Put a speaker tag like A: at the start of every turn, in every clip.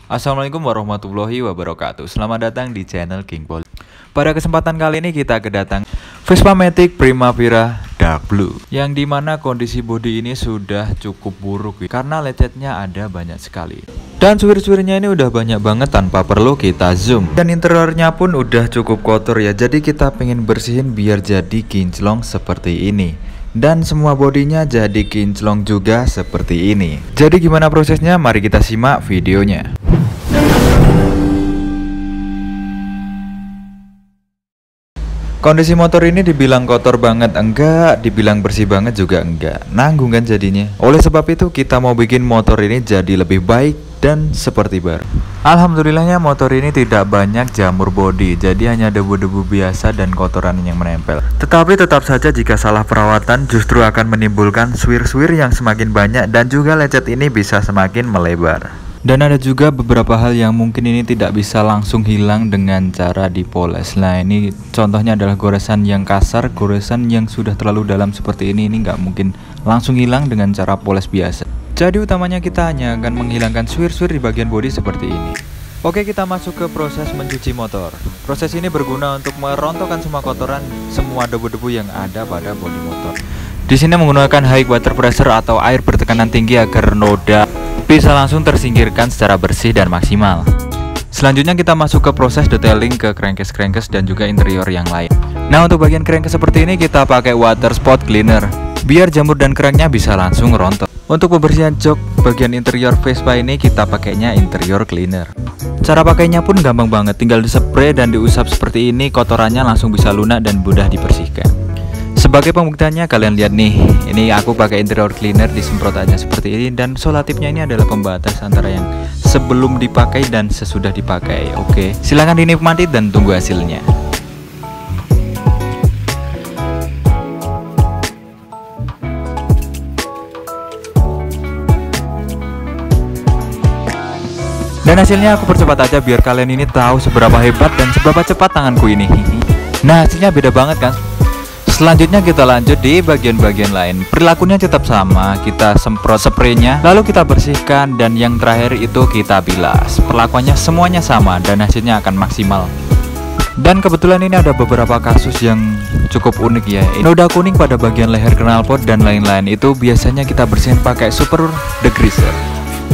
A: Assalamualaikum warahmatullahi wabarakatuh. Selamat datang di channel King Pol. Pada kesempatan kali ini kita kedatangan Vespa Matic Primavera Dark Blue, yang dimana kondisi bodi ini sudah cukup buruk karena lecetnya ada banyak sekali. Dan suwir-suwirnya ini udah banyak banget tanpa perlu kita zoom. Dan interiornya pun udah cukup kotor ya. Jadi kita pengen bersihin biar jadi kinclong seperti ini. Dan semua bodinya jadi kinclong juga seperti ini. Jadi gimana prosesnya? Mari kita simak videonya. Kondisi motor ini dibilang kotor banget enggak, dibilang bersih banget juga enggak. Nanggung kan jadinya. Oleh sebab itu kita mau bikin motor ini jadi lebih baik dan seperti baru. Alhamdulillahnya motor ini tidak banyak jamur bodi, jadi hanya debu-debu biasa dan kotoran yang menempel. Tetapi tetap saja jika salah perawatan justru akan menimbulkan suwir-suwir yang semakin banyak dan juga lecet ini bisa semakin melebar. Dan ada juga beberapa hal yang mungkin ini tidak bisa langsung hilang dengan cara dipoles. Nah, ini contohnya adalah goresan yang kasar, goresan yang sudah terlalu dalam seperti ini nggak mungkin langsung hilang dengan cara poles biasa. Jadi utamanya kita hanya akan menghilangkan suwir-suwir di bagian bodi seperti ini. Oke, kita masuk ke proses mencuci motor. Proses ini berguna untuk merontokkan semua kotoran, semua debu-debu yang ada pada bodi motor. Di sini menggunakan high water pressure atau air bertekanan tinggi agar noda bisa langsung tersingkirkan secara bersih dan maksimal. Selanjutnya kita masuk ke proses detailing ke crankcase dan juga interior yang lain. Nah, untuk bagian crankcase seperti ini kita pakai water spot cleaner biar jamur dan cranknya bisa langsung rontok. Untuk pembersihan jok bagian interior Vespa ini kita pakainya interior cleaner. Cara pakainya pun gampang banget, tinggal dispray dan diusap seperti ini, kotorannya langsung bisa lunak dan mudah dibersihkan. Sebagai pembuktiannya kalian lihat nih, ini aku pakai interior cleaner, disemprot aja seperti ini, dan solatifnya ini adalah pembatas antara yang sebelum dipakai dan sesudah dipakai. Oke, silahkan dinikmati dan tunggu hasilnya. Dan hasilnya aku percepat aja biar kalian ini tahu seberapa hebat dan seberapa cepat tanganku ini. Nah, hasilnya beda banget kan? Selanjutnya kita lanjut di bagian-bagian lain. Perilakunya tetap sama, kita semprot spraynya, lalu kita bersihkan, dan yang terakhir itu kita bilas. Perlakuannya semuanya sama dan hasilnya akan maksimal. Dan kebetulan ini ada beberapa kasus yang cukup unik ya. Noda kuning pada bagian leher knalpot dan lain-lain itu biasanya kita bersihin pakai super degreaser.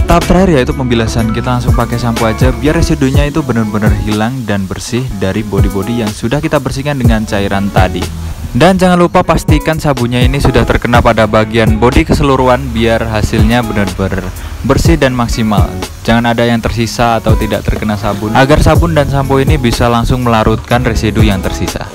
A: Tahap terakhir yaitu pembilasan, kita langsung pakai sampo aja biar residunya itu benar-benar hilang dan bersih dari bodi-bodi yang sudah kita bersihkan dengan cairan tadi. Dan jangan lupa pastikan sabunnya ini sudah terkena pada bagian bodi keseluruhan biar hasilnya benar-benar bersih dan maksimal. Jangan ada yang tersisa atau tidak terkena sabun, agar sabun dan sampo ini bisa langsung melarutkan residu yang tersisa.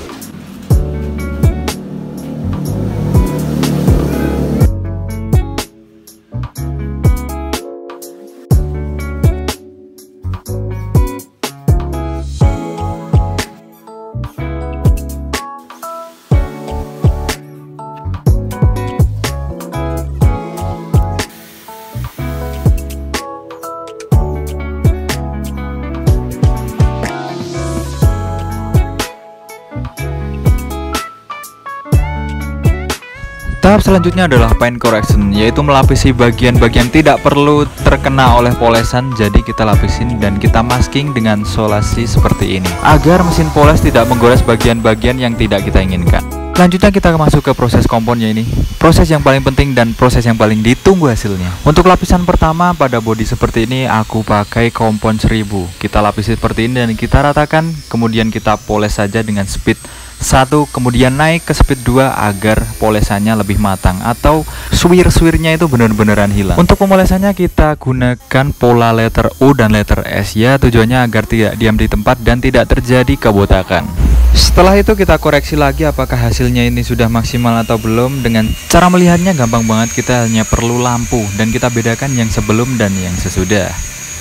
A: Tahap selanjutnya adalah paint correction, yaitu melapisi bagian-bagian tidak perlu terkena oleh polesan. Jadi kita lapisin dan kita masking dengan solasi seperti ini agar mesin poles tidak menggores bagian-bagian yang tidak kita inginkan. Selanjutnya kita masuk ke proses komponnya ini, proses yang paling penting dan proses yang paling ditunggu hasilnya. Untuk lapisan pertama pada bodi seperti ini aku pakai kompon 1000. Kita lapisi seperti ini dan kita ratakan, kemudian kita poles saja dengan speed 1, kemudian naik ke speed 2 agar polesannya lebih matang atau suwir-suwirnya itu benar-benaran hilang. Untuk pemolesannya kita gunakan pola letter U dan letter S ya, tujuannya agar tidak diam di tempat dan tidak terjadi kebotakan. Setelah itu kita koreksi lagi apakah hasilnya ini sudah maksimal atau belum. Dengan cara melihatnya gampang banget, kita hanya perlu lampu dan kita bedakan yang sebelum dan yang sesudah.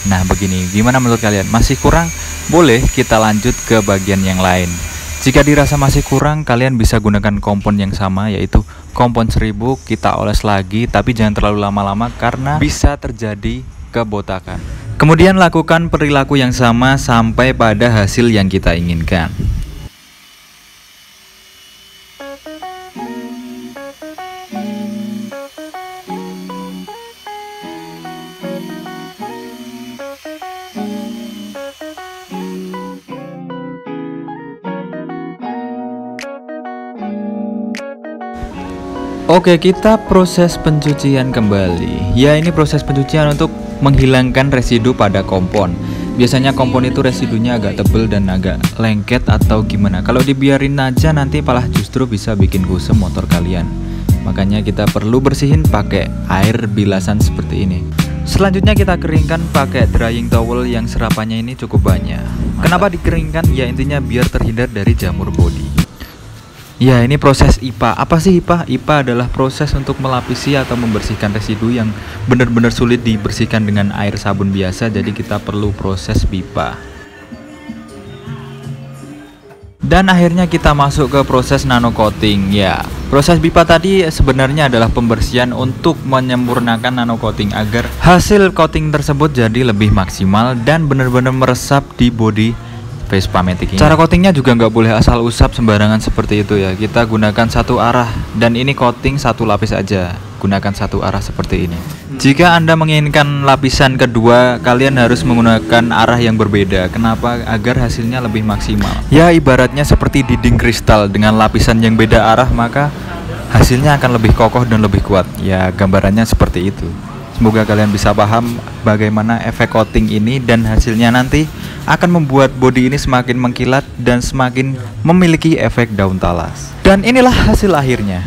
A: Nah begini, gimana menurut kalian? Masih kurang? Boleh kita lanjut ke bagian yang lain. Jika dirasa masih kurang, kalian bisa gunakan kompon yang sama, yaitu kompon 1000. Kita oles lagi, tapi jangan terlalu lama-lama karena bisa terjadi kebotakan. Kemudian lakukan perilaku yang sama sampai pada hasil yang kita inginkan. Oke, kita proses pencucian kembali. Ya, ini proses pencucian untuk menghilangkan residu pada kompon. Biasanya kompon itu residunya agak tebel dan agak lengket atau gimana. Kalau dibiarin aja nanti malah justru bisa bikin kusam motor kalian. Makanya kita perlu bersihin pakai air bilasan seperti ini. Selanjutnya kita keringkan pakai drying towel yang serapannya ini cukup banyak. Kenapa dikeringkan? Ya intinya biar terhindar dari jamur bodi. Ya, ini proses IPA. Apa sih IPA? IPA adalah proses untuk melapisi atau membersihkan residu yang benar-benar sulit dibersihkan dengan air sabun biasa. Jadi kita perlu proses pipa. Dan akhirnya kita masuk ke proses nano coating. Ya, proses pipa tadi sebenarnya adalah pembersihan untuk menyempurnakan nano coating agar hasil coating tersebut jadi lebih maksimal dan benar-benar meresap di bodi Vespa Matic ini. Cara coatingnya juga nggak boleh asal usap sembarangan seperti itu ya. Kita gunakan satu arah dan ini coating satu lapis aja. Gunakan satu arah seperti ini. Jika Anda menginginkan lapisan kedua, kalian harus menggunakan arah yang berbeda. Kenapa? Agar hasilnya lebih maksimal. Ya, ibaratnya seperti dinding kristal dengan lapisan yang beda arah, maka hasilnya akan lebih kokoh dan lebih kuat. Ya, gambarannya seperti itu. Semoga kalian bisa paham bagaimana efek coating ini dan hasilnya nanti akan membuat bodi ini semakin mengkilat dan semakin memiliki efek daun talas. Dan inilah hasil akhirnya.